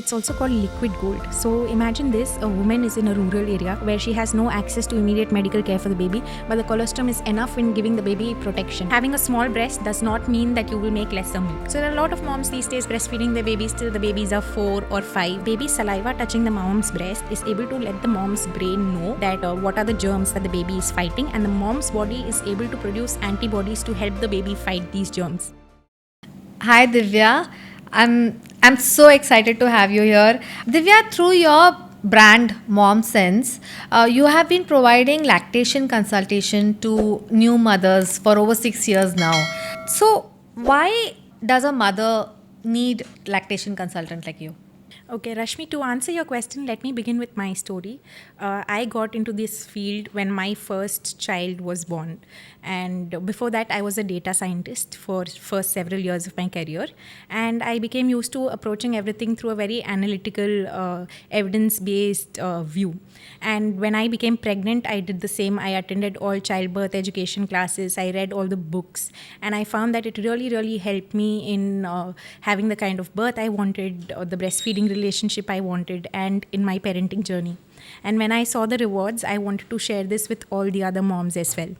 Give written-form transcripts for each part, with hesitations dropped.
It's also called liquid gold. So imagine this, a woman is in a rural area where she has no access to immediate medical care for the baby, but the colostrum is enough in giving the baby protection. Having a small breast does not mean that you will make lesser milk. So there are a lot of moms these days breastfeeding their babies till the babies are 4 or 5. Baby saliva touching the mom's breast is able to let the mom's brain know that what are the germs that the baby is fighting, and the mom's body is able to produce antibodies to help the baby fight these germs. Hi Divya, I'm so excited to have you here. Divya, through your brand MomSense, you have been providing lactation consultation to new mothers for over 6 years now. So why does a mother need lactation consultant like you? Okay, Rashmi, to answer your question, let me begin with my story. I got into this field when my first child was born. And before that, I was a data scientist for first several years of my career. And I became used to approaching everything through a very analytical, evidence-based view. And when I became pregnant, I did the same. I attended all childbirth education classes. I read all the books. And I found that it really, really helped me in having the kind of birth I wanted, or the breastfeeding relationship I wanted, and in my parenting journey. And when I saw the rewards, I wanted to share this with all the other moms as well.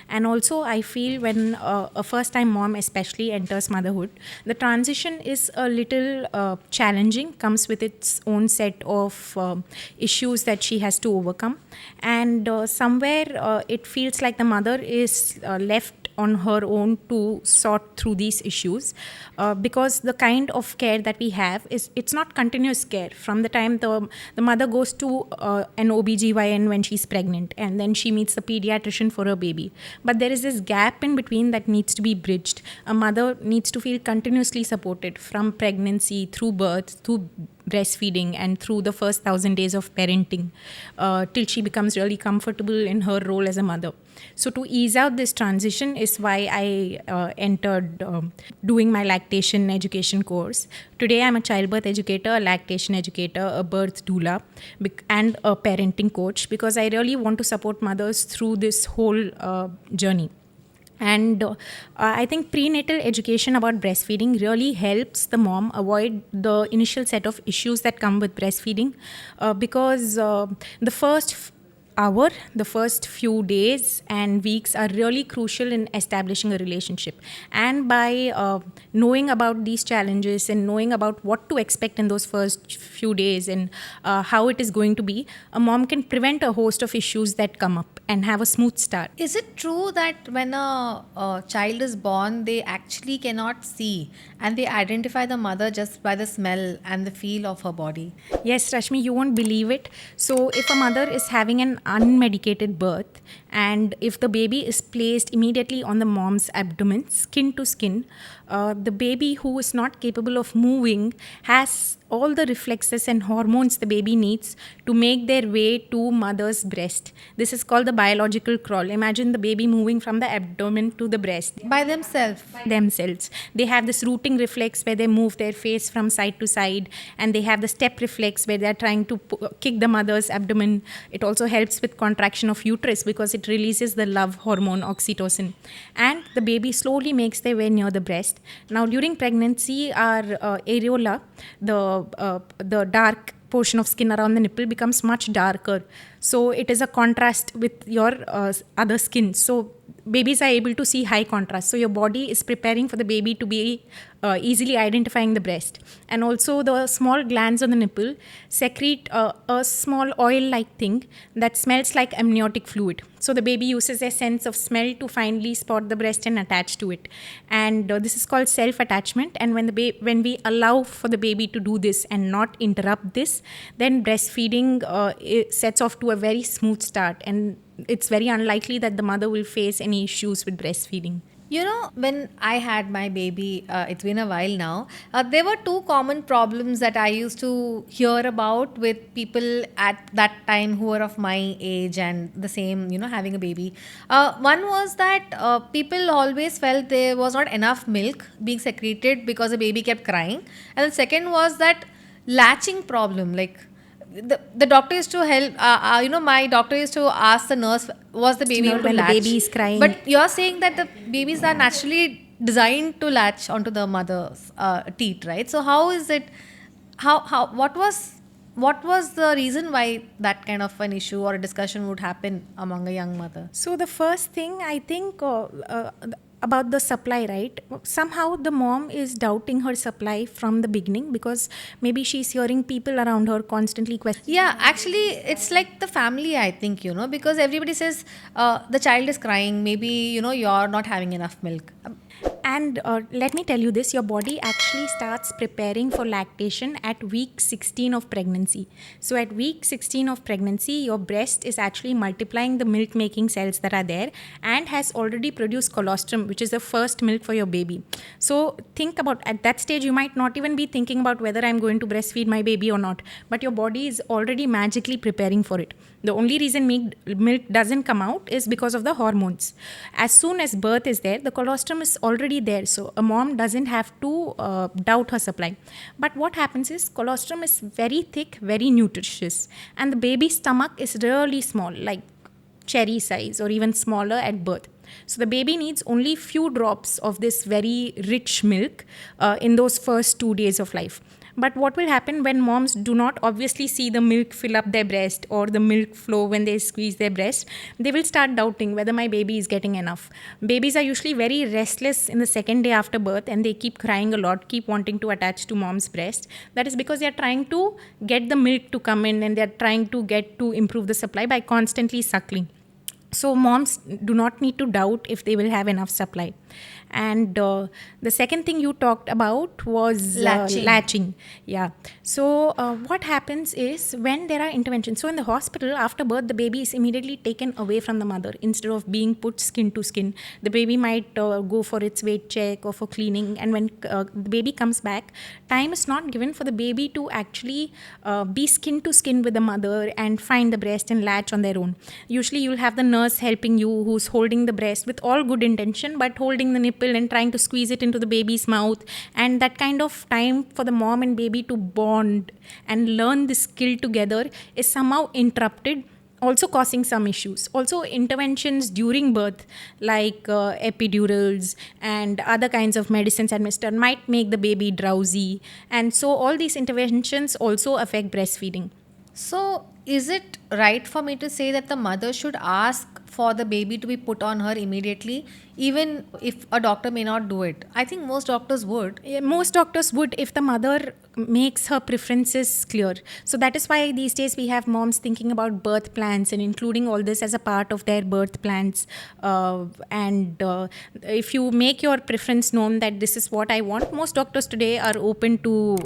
And also, I feel when a first time mom, especially, enters motherhood, the transition is a little challenging, comes with its own set of issues that she has to overcome. And somewhere it feels like the mother is left on her own to sort through these issues, because the kind of care that we have is, it's not continuous care from the time the mother goes to an OBGYN when she's pregnant, and then she meets the pediatrician for her baby. But there is this gap in between that needs to be bridged. A mother needs to feel continuously supported from pregnancy through birth, through breastfeeding, and through the first 1,000 days of parenting, till she becomes really comfortable in her role as a mother. So to ease out this transition is why I entered doing my lactation education course. Today I'm a childbirth educator, a lactation educator, a birth doula, and a parenting coach, because I really want to support mothers through this whole journey. And I think prenatal education about breastfeeding really helps the mom avoid the initial set of issues that come with breastfeeding, because the first hour, the first few days and weeks are really crucial in establishing a relationship. And by knowing about these challenges and knowing about what to expect in those first few days, and how it is going to be, a mom can prevent a host of issues that come up and have a smooth start. Is it true that when a child is born, they actually cannot see and they identify the mother just by the smell and the feel of her body? Yes, Rashmi, you won't believe it. So, if a mother is having an unmedicated birth, and if the baby is placed immediately on the mom's abdomen, skin to skin, the baby who is not capable of moving has all the reflexes and hormones the baby needs to make their way to mother's breast. This is called the biological crawl. Imagine the baby moving from the abdomen to the breast By themselves. themselves. They have this rooting reflex where they move their face from side to side, and they have the step reflex where they're trying to kick the mother's abdomen. It also helps with contraction of uterus because it releases the love hormone oxytocin, and the baby slowly makes their way near the breast. Now during pregnancy, our areola, the dark portion of skin around the nipple, becomes much darker, so it is a contrast with your other skin. So babies are able to see high contrast, so your body is preparing for the baby to be easily identifying the breast. And also the small glands on the nipple secrete a small oil like thing that smells like amniotic fluid, so the baby uses a sense of smell to finally spot the breast and attach to it. And this is called self attachment. And when we allow for the baby to do this and not interrupt this, then breastfeeding it sets off to a very smooth start, and it's very unlikely that the mother will face any issues with breastfeeding. You know, when I had my baby, it's been a while now, there were two common problems that I used to hear about with people at that time who were of my age and the same, having a baby. One was that people always felt there was not enough milk being secreted because the baby kept crying. And the second was that latching problem, like the doctor used to help, my doctor used to ask the nurse, was the baby able to When the latch? baby is crying. But you're saying that the babies are naturally designed to latch onto the mother's teat, right? So how is it? How what was the reason why that kind of an issue or a discussion would happen among a young mother? So the first thing I think about the supply, right? Somehow the mom is doubting her supply from the beginning because maybe she's hearing people around her constantly questioning. Yeah, actually, it's like the family, I think, because everybody says the child is crying, maybe, you're not having enough milk. And let me tell you this, your body actually starts preparing for lactation at week 16 of pregnancy. So, at week 16 of pregnancy, your breast is actually multiplying the milk making cells that are there and has already produced colostrum, which is the first milk for your baby. So, think about at that stage, you might not even be thinking about whether I'm going to breastfeed my baby or not, but your body is already magically preparing for it. The only reason milk doesn't come out is because of the hormones. As soon as birth is there, the colostrum is already there. So a mom doesn't have to doubt her supply. But what happens is colostrum is very thick, very nutritious. And the baby's stomach is really small, like cherry size or even smaller at birth. So the baby needs only few drops of this very rich milk in those first 2 days of life. But what will happen when moms do not obviously see the milk fill up their breast or the milk flow when they squeeze their breast? They will start doubting whether my baby is getting enough. Babies are usually very restless in the second day after birth and they keep crying a lot, keep wanting to attach to mom's breast. That is because they are trying to get the milk to come in and they are trying to get to improve the supply by constantly suckling. So moms do not need to doubt if they will have enough supply. And the second thing you talked about was latching. Yeah. So what happens is when there are interventions. So in the hospital, after birth, the baby is immediately taken away from the mother. Instead of being put skin to skin, the baby might go for its weight check or for cleaning. And when the baby comes back, time is not given for the baby to actually be skin to skin with the mother and find the breast and latch on their own. Usually you'll have the nurse helping you who's holding the breast with all good intention, but holding the nipple and trying to squeeze it into the baby's mouth, and that kind of time for the mom and baby to bond and learn the skill together is somehow interrupted, also causing some issues. Also interventions during birth like epidurals and other kinds of medicines administered might make the baby drowsy, and so all these interventions also affect breastfeeding. So, is it right for me to say that the mother should ask for the baby to be put on her immediately, even if a doctor may not do it? I think most doctors would. Yeah, most doctors would if the mother makes her preferences clear. So that is why these days we have moms thinking about birth plans and including all this as a part of their birth plans. And if you make your preference known that this is what I want, most doctors today are open to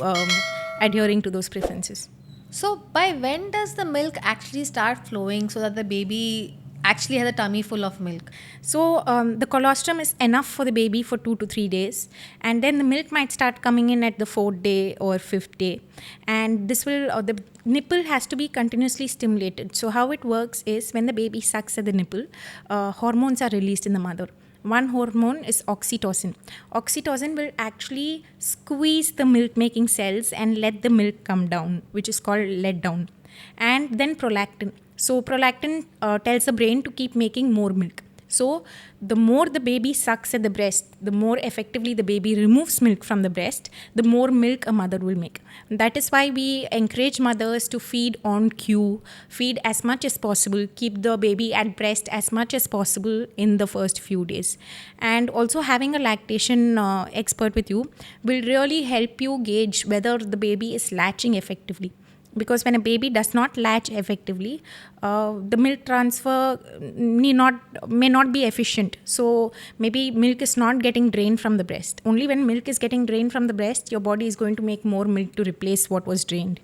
adhering to those preferences. So, by when does the milk actually start flowing so that the baby actually has a tummy full of milk? So the colostrum is enough for the baby for 2 to 3 days, and then the milk might start coming in at the 4th day or 5th day, and this will the nipple has to be continuously stimulated. So how it works is when the baby sucks at the nipple, hormones are released in the mother. One hormone is oxytocin. Oxytocin will actually squeeze the milk making cells and let the milk come down, which is called let down. And then prolactin. So prolactin tells the brain to keep making more milk. So the more the baby sucks at the breast, the more effectively the baby removes milk from the breast, the more milk a mother will make. That is why we encourage mothers to feed on cue, feed as much as possible, keep the baby at breast as much as possible in the first few days. And also having a lactation expert with you will really help you gauge whether the baby is latching effectively. Because when a baby does not latch effectively, the milk transfer may not be efficient. So maybe milk is not getting drained from the breast. Only when milk is getting drained from the breast, your body is going to make more milk to replace what was drained.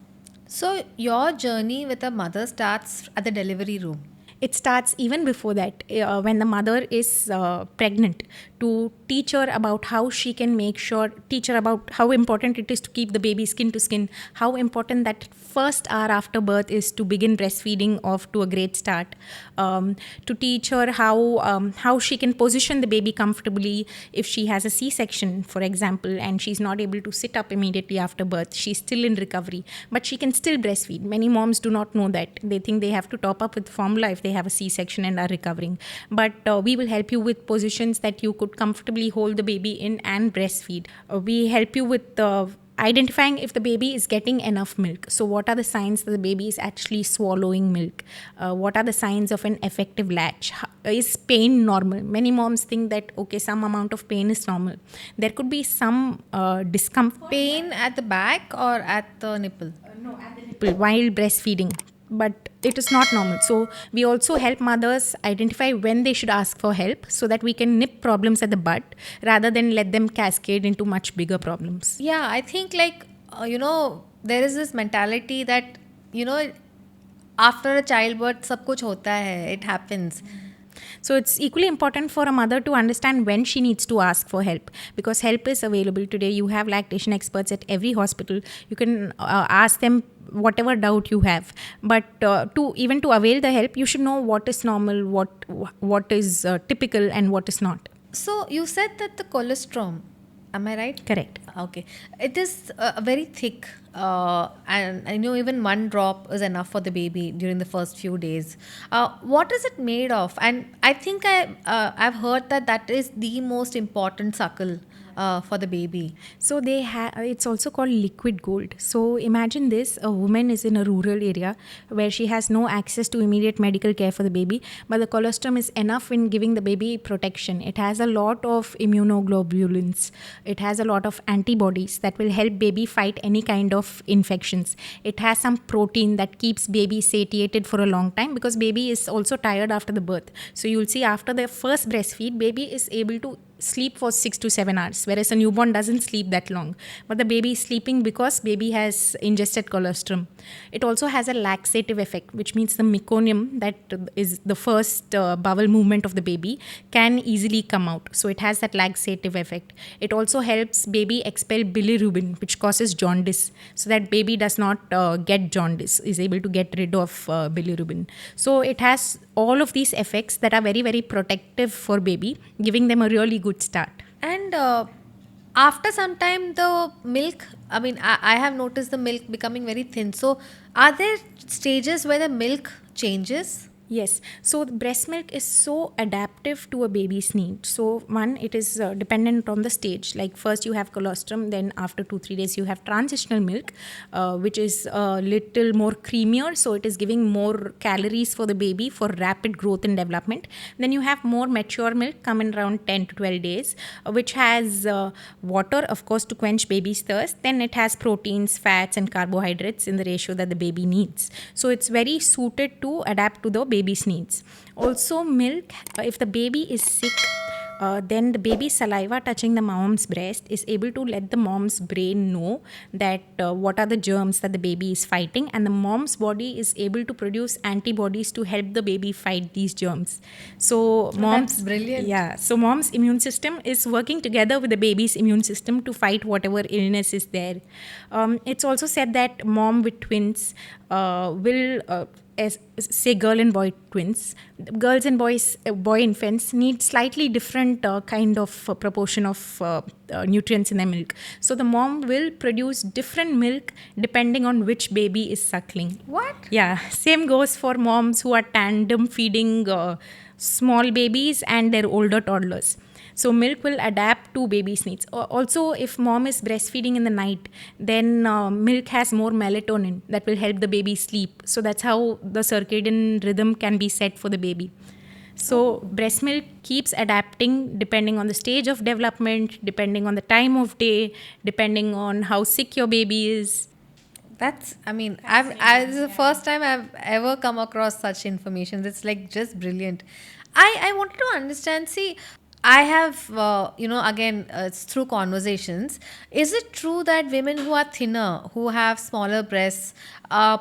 So, your journey with a mother starts at the delivery room. It starts even before that, when the mother is pregnant, to teach her about how she can teach her about how important it is to keep the baby skin to skin, how important that first hour after birth is to begin breastfeeding off to a great start, to teach her how she can position the baby comfortably if she has a C-section, for example, and she's not able to sit up immediately after birth. She's still in recovery, but she can still breastfeed. Many moms do not know that. They think they have to top up with formula if they have a C-section and are recovering. But we will help you with positions that you could comfortably hold the baby in and breastfeed. We help you with identifying if the baby is getting enough milk. So what are the signs that the baby is actually swallowing milk? What are the signs of an effective latch? Is pain normal? Many moms think that, okay, some amount of pain is normal. There could be some discomfort. Pain at the back or at the nipple? No, at the nipple while breastfeeding, but it is not normal. So we also help mothers identify when they should ask for help, so that we can nip problems at the bud rather than let them cascade into much bigger problems. Yeah, I think like, there is this mentality that, you know, after a childbirth, सब कुछ होता है, it happens. So it's equally important for a mother to understand when she needs to ask for help, because help is available today. You have lactation experts at every hospital. You can ask them whatever doubt you have. But to avail the help, you should know what is normal, what is typical, and what is not. So you said that the colostrum, am I right? Correct. Okay. It is very thick, and I know even one drop is enough for the baby during the first few days. What is it made of? And I think I've heard that that is the most important suckle for the baby. So it's also called liquid gold. So imagine this: a woman is in a rural area where she has no access to immediate medical care for the baby, but the colostrum is enough in giving the baby protection. It has a lot of immunoglobulins. It has a lot of antibodies that will help baby fight any kind of infections. It has some protein that keeps baby satiated for a long time, because baby is also tired after the birth. So you'll see after the first breastfeed, baby is able to sleep for 6 to 7 hours, whereas a newborn doesn't sleep that long. But the baby is sleeping because baby has ingested colostrum. It also has a laxative effect, which means the meconium, that is the first bowel movement of the baby, can easily come out. So it has that laxative effect. It also helps baby expel bilirubin, which causes jaundice, so that baby does not get jaundice, is able to get rid of bilirubin. So it has all of these effects that are very, very protective for baby, giving them a really good start. And after some time, the milk, I mean, I have noticed the milk becoming very thin. So, are there stages where the milk changes? Yes. So the breast milk is so adaptive to a baby's need. So one, it is dependent on the stage. Like first you have colostrum, then after 2-3 days you have transitional milk, which is a little more creamier. So it is giving more calories for the baby for rapid growth and development. Then you have more mature milk coming around 10 to 12 days, which has water, of course, to quench baby's thirst. Then it has proteins, fats, and carbohydrates in the ratio that the baby needs. So it's very suited to adapt to the baby's needs. Also, milk, if the baby is sick, then the baby's saliva touching the mom's breast is able to let the mom's brain know that what are the germs that the baby is fighting, and the mom's body is able to produce antibodies to help the baby fight these germs. So That's brilliant. Yeah, so mom's immune system is working together with the baby's immune system to fight whatever illness is there. It's also said that mom with twins will as say girl and boy twins, girls and boy infants need slightly different kind of proportion of nutrients in their milk. So the mom will produce different milk depending on which baby is suckling. What? Yeah, same goes for moms who are tandem feeding small babies and their older toddlers. So milk will adapt to baby's needs. Also, if mom is breastfeeding in the night, then milk has more melatonin that will help the baby sleep. So that's how the circadian rhythm can be set for the baby. So breast milk keeps adapting depending on the stage of development, depending on the time of day, depending on how sick your baby is. This is the first time I've ever come across such information. It's like just brilliant. I wanted to understand. See, I have, again, it's through conversations. Is it true that women who are thinner, who have smaller breasts,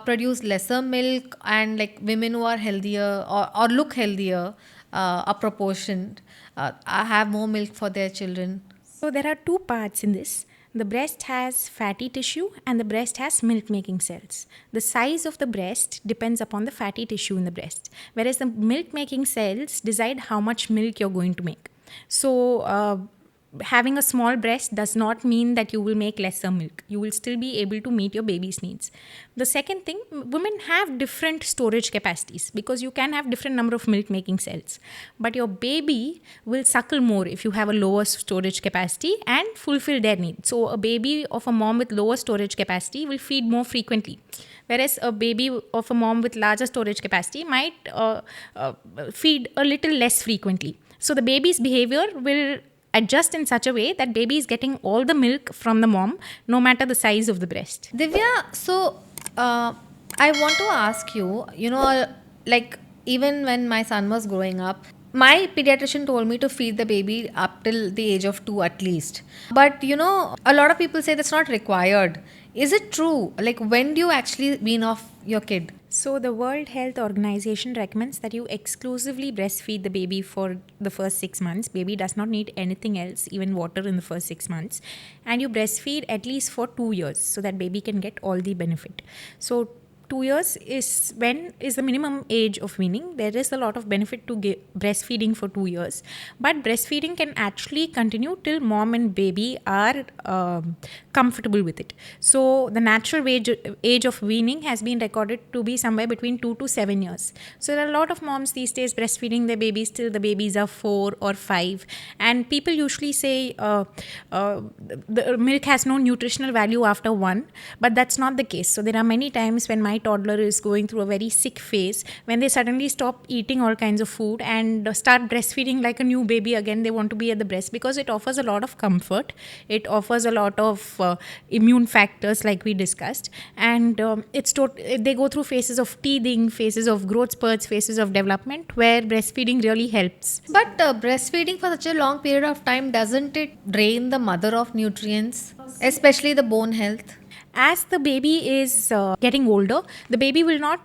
produce lesser milk, and like women who are healthier or look healthier, a proportion, have more milk for their children? So there are two parts in this. The breast has fatty tissue and the breast has milk making cells. The size of the breast depends upon the fatty tissue in the breast, whereas the milk making cells decide how much milk you're going to make. So having a small breast does not mean that you will make lesser milk. You will still be able to meet your baby's needs. The second thing, women have different storage capacities because you can have different number of milk making cells. But your baby will suckle more if you have a lower storage capacity and fulfill their needs. So a baby of a mom with lower storage capacity will feed more frequently. Whereas a baby of a mom with larger storage capacity might feed a little less frequently. So the baby's behavior will adjust in such a way that baby is getting all the milk from the mom, no matter the size of the breast. Divya, so I want to ask you, like even when my son was growing up, my pediatrician told me to feed the baby up till the age of 2 at least. But a lot of people say that's not required. Is it true? Like, when do you actually wean off your kid? So, the World Health Organization recommends that you exclusively breastfeed the baby for the first 6 months. Baby does not need anything else, even water, in the first 6 months. And you breastfeed at least for 2 years so that baby can get all the benefit. So, 2 years is the minimum age of weaning. There is a lot of benefit to breastfeeding for 2 years, but breastfeeding can actually continue till mom and baby are comfortable with it. So the natural age of weaning has been recorded to be somewhere between 2 to 7 years. So there are a lot of moms these days breastfeeding their babies till the babies are 4 or 5, and people usually say the milk has no nutritional value after 1, but that's not the case. So there are many times when my toddler is going through a very sick phase, when they suddenly stop eating all kinds of food and start breastfeeding like a new baby again. They want to be at the breast because it offers a lot of comfort. It offers a lot of immune factors, like we discussed, and they go through phases of teething, phases of growth spurts, phases of development, where breastfeeding really helps. But breastfeeding for such a long period of time, doesn't it drain the mother of nutrients, especially the bone health? As the baby is getting older, the baby will not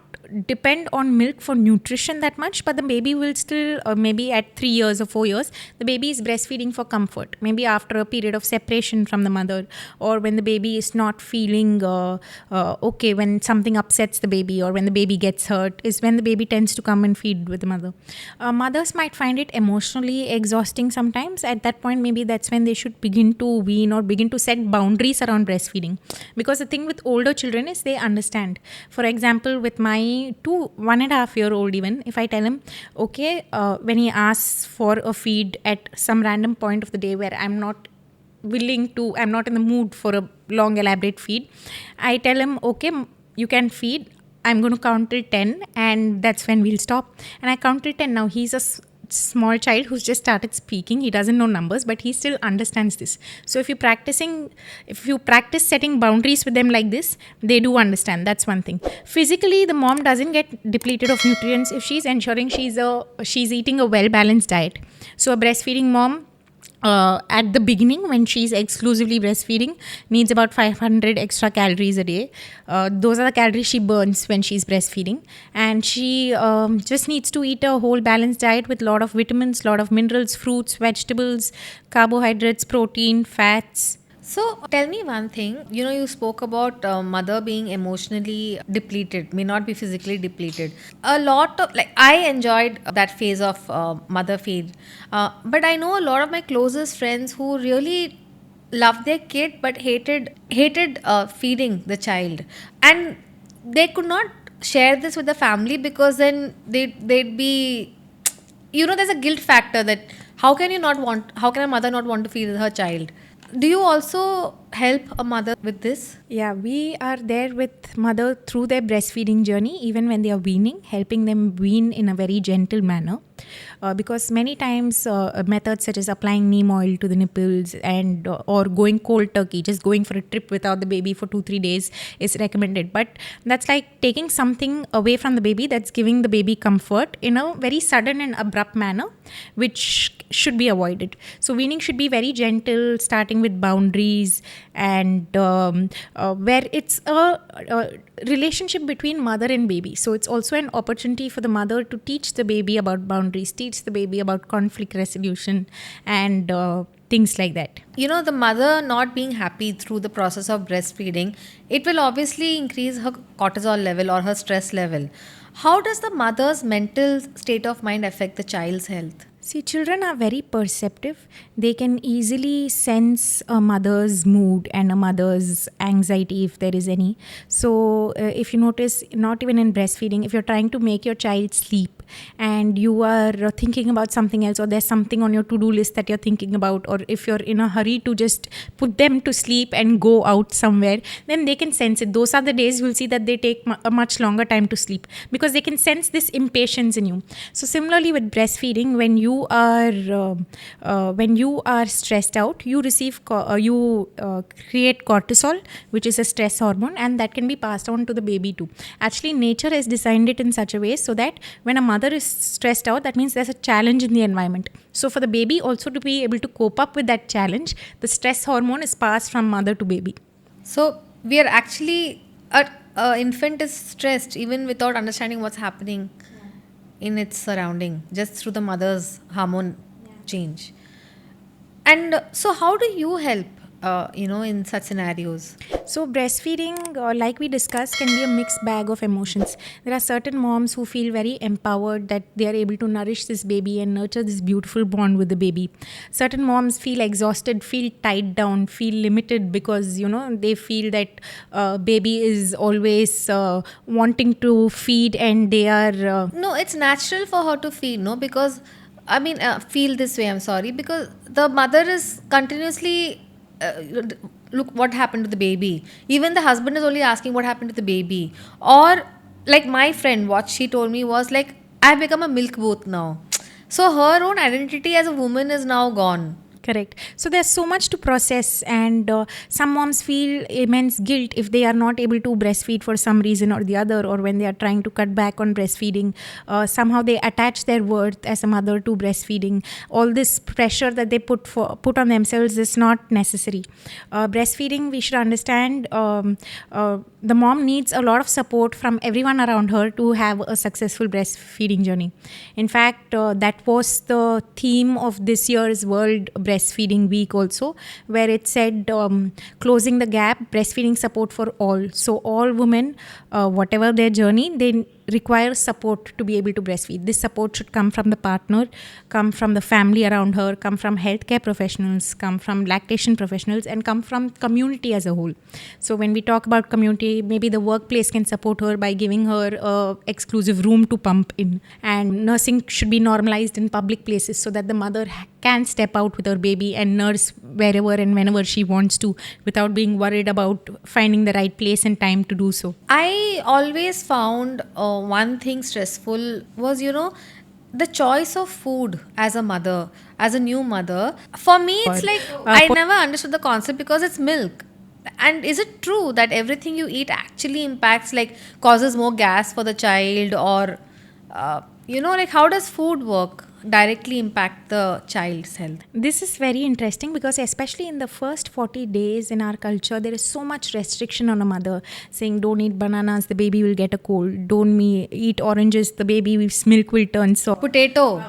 depend on milk for nutrition that much, but the baby will still, maybe at 3 years or 4 years, the baby is breastfeeding for comfort. Maybe after a period of separation from the mother, or when the baby is not feeling okay, when something upsets the baby, or when the baby gets hurt, is when the baby tends to come and feed with the mother. Mothers might find it emotionally exhausting sometimes. At that point, maybe that's when they should begin to wean or begin to set boundaries around breastfeeding. Because the thing with older children is they understand. For example, with my 1.5-year-old, even if I tell him, okay, when he asks for a feed at some random point of the day where I'm not in the mood for a long elaborate feed, I tell him, okay, you can feed, I'm going to count till 10, and that's when we'll stop. And I count till 10. Now he's a small child who's just started speaking. He doesn't know numbers, but he still understands this. So if you practice setting boundaries with them like this, they do understand. That's one thing. Physically, the mom doesn't get depleted of nutrients if she's ensuring she's eating a well-balanced diet. So a breastfeeding mom, at the beginning, when she's exclusively breastfeeding, needs about 500 extra calories a day. Those are the calories she burns when she's breastfeeding. And she just needs to eat a whole balanced diet with a lot of vitamins, a lot of minerals, fruits, vegetables, carbohydrates, protein, fats. So tell me one thing, you spoke about mother being emotionally depleted, may not be physically depleted. A lot of, I enjoyed that phase of mother feed. But I know a lot of my closest friends who really loved their kid but hated feeding the child. And they could not share this with the family because then they'd be, there's a guilt factor that how can a mother not want to feed her child? Do you also help a mother with this? Yeah, we are there with mother through their breastfeeding journey, even when they are weaning, helping them wean in a very gentle manner. Because many times methods such as applying neem oil to the nipples and or going cold turkey, just going for a trip without the baby for 2-3 days is recommended. But that's like taking something away from the baby that's giving the baby comfort in a very sudden and abrupt manner, which should be avoided. So weaning should be very gentle, starting with boundaries, and where it's a relationship between mother and baby. So it's also an opportunity for the mother to teach the baby about boundaries, teach the baby about conflict resolution, and things like that. The mother not being happy through the process of breastfeeding, it will obviously increase her cortisol level or her stress level. How does the mother's mental state of mind affect the child's health? See, children are very perceptive. They can easily sense a mother's mood and a mother's anxiety if there is any. So, if you notice, not even in breastfeeding, if you're trying to make your child sleep and you are thinking about something else, or there's something on your to do list that you're thinking about, or if you're in a hurry to just put them to sleep and go out somewhere, then they can sense it. Those are the days you'll see that they take a much longer time to sleep because they can sense this impatience in you. So, similarly with breastfeeding, when you are stressed out, you create cortisol, which is a stress hormone, and that can be passed on to the baby too. Actually, nature has designed it in such a way so that when a mother is stressed out, that means there's a challenge in the environment. So for the baby also to be able to cope up with that challenge, the stress hormone is passed from mother to baby. So we are actually, a infant is stressed even without understanding what's happening in its surrounding, just through the mother's hormone change. And so, how do you help, in such scenarios? So, breastfeeding, like we discussed, can be a mixed bag of emotions. There are certain moms who feel very empowered that they are able to nourish this baby and nurture this beautiful bond with the baby. Certain moms feel exhausted, feel tied down, feel limited because, they feel that baby is always wanting to feed and they are. No, it's natural for her to feel, no, because feel this way. I'm sorry, because the mother is continuously. Look what happened to the baby. Even the husband is only asking what happened to the baby. Or, like my friend, what she told me was like, I've become a milk booth now. So her own identity as a woman is now gone. Correct. So there's so much to process, and some moms feel immense guilt if they are not able to breastfeed for some reason or the other, or when they are trying to cut back on breastfeeding. Somehow they attach their worth as a mother to breastfeeding. All this pressure that they put on themselves is not necessary. Breastfeeding, we should understand, the mom needs a lot of support from everyone around her to have a successful breastfeeding journey. In fact, that was the theme of this year's World Breastfeeding Week also, where it said closing the gap, breastfeeding support for all. So all women, whatever their journey, they require support to be able to breastfeed. This support should come from the partner, come from the family around her, come from healthcare professionals, come from lactation professionals, and come from community as a whole. So when we talk about community, maybe the workplace can support her by giving her a exclusive room to pump in, and nursing should be normalized in public places so that the mother can step out with her baby and nurse wherever and whenever she wants to without being worried about finding the right place and time to do so. I always found one thing stressful was, the choice of food as a mother, as a new mother. For me, it's like I never understood the concept because it's milk. And is it true that everything you eat actually impacts, like causes more gas for the child, or, how does food work? Directly impact the child's health? This is very interesting because especially in the first 40 days in our culture, there is so much restriction on a mother saying don't eat bananas, the baby will get a cold. Don't eat oranges, the baby's milk will turn sour. Potato,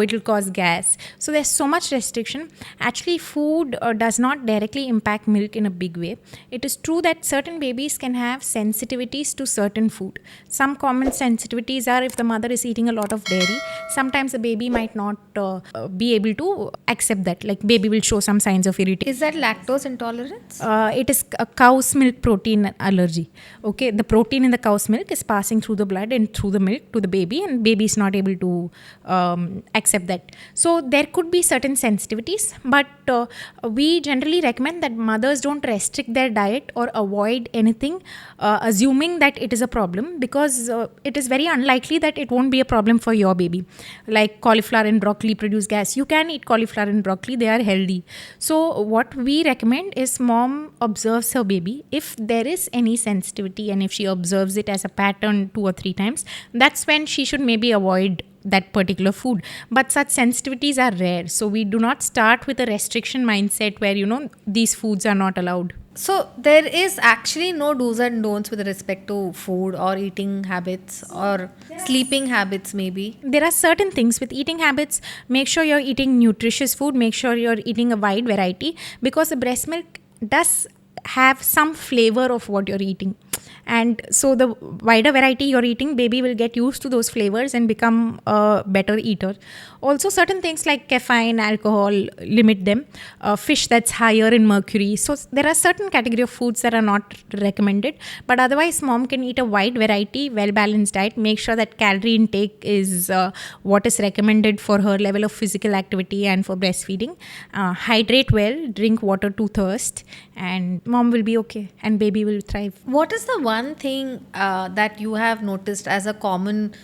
it will cause gas. So there's so much restriction. Actually, food does not directly impact milk in a big way. It is true that certain babies can have sensitivities to certain food. Some common sensitivities are if the mother is eating a lot of dairy, sometimes the baby might not be able to accept that. Like baby will show some signs of irritation. Is that lactose intolerance? It is a cow's milk protein allergy. Okay, the protein in the cow's milk is passing through the blood and through the milk to the baby, and baby is not able to accept that. So there could be certain sensitivities, but we generally recommend that mothers don't restrict their diet or avoid anything, assuming that it is a problem, because it is very unlikely that it won't be a problem for your baby. Like cauliflower and broccoli produce gas. You can eat cauliflower and broccoli, they are healthy. So what we recommend is mom observes her baby. If there is any sensitivity and if she observes it as a pattern 2 or 3 times, that's when she should maybe avoid that particular food. But such sensitivities are rare. So we do not start with a restriction mindset where, these foods are not allowed. So there is actually no do's and don'ts with respect to food or eating habits or sleeping habits maybe. There are certain things with eating habits. Make sure you're eating nutritious food. Make sure you're eating a wide variety, because the breast milk does have some flavor of what you're eating. And so the wider variety you're eating, baby will get used to those flavors and become a better eater. Also, certain things like caffeine, alcohol, limit them. Fish that's higher in mercury. So there are certain category of foods that are not recommended. But otherwise, mom can eat a wide variety, well-balanced diet. Make sure that calorie intake is what is recommended for her level of physical activity and for breastfeeding. Hydrate well, drink water to thirst, and mom will be okay and baby will thrive. What is the one thing that you have noticed as a common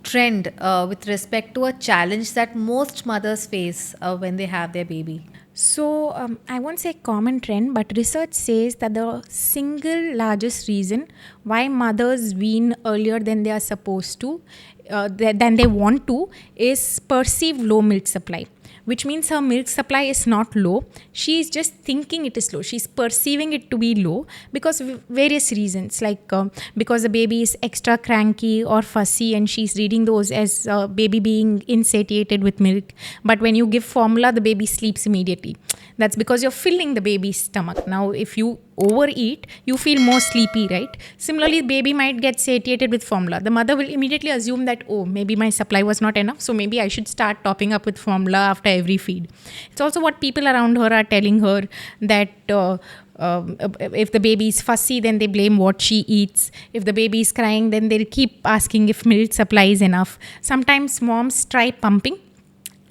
trend with respect to a challenge that most mothers face when they have their baby? So, I won't say common trend, but research says that the single largest reason why mothers wean earlier than they are supposed to, than they want to, is perceived low milk supply, which means her milk supply is not low. She is just thinking it is low. She's perceiving it to be low because of various reasons, like because the baby is extra cranky or fussy, and she's reading those as baby being insatiated with milk. But when you give formula, the baby sleeps immediately. That's because you're filling the baby's stomach. Now, if you overeat, you feel more sleepy, right? Similarly, baby might get satiated with formula. The mother will immediately assume that, oh, maybe my supply was not enough, so maybe I should start topping up with formula after every feed. It's also what people around her are telling her, that if the baby is fussy, then they blame what she eats. If the baby is crying, then they'll keep asking if milk supply is enough. Sometimes moms try pumping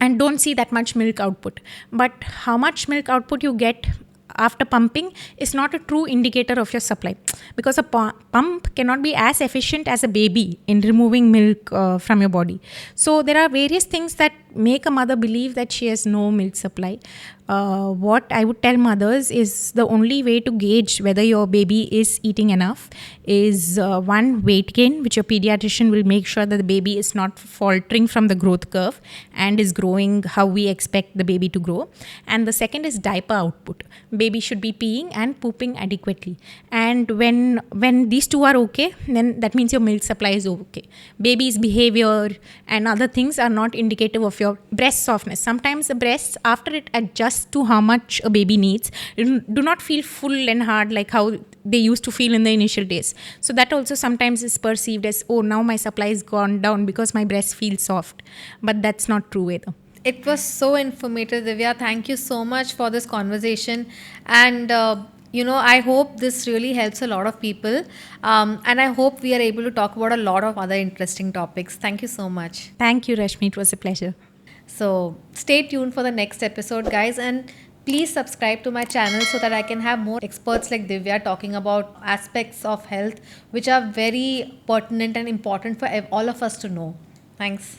and don't see that much milk output. But how much milk output you get after pumping is not a true indicator of your supply, because a pump cannot be as efficient as a baby in removing milk from your body. So there are various things that make a mother believe that she has no milk supply. What I would tell mothers is the only way to gauge whether your baby is eating enough is one, weight gain, which your pediatrician will make sure that the baby is not faltering from the growth curve and is growing how we expect the baby to grow. And the second is diaper output. Baby should be peeing and pooping adequately. And when these two are okay, then that means your milk supply is okay. Baby's behavior and other things are not indicative of your breast softness. Sometimes the breasts, after it adjusts to how much a baby needs, do not feel full and hard like how they used to feel in the initial days. So that also sometimes is perceived as, oh, now my supply has gone down because my breast feels soft. But that's not true either. It was so informative, Divya. Thank you so much for this conversation. And, I hope this really helps a lot of people. And I hope we are able to talk about a lot of other interesting topics. Thank you so much. Thank you, Rashmi. It was a pleasure. So stay tuned for the next episode, guys. And please subscribe to my channel so that I can have more experts like Divya talking about aspects of health which are very pertinent and important for all of us to know. Thanks.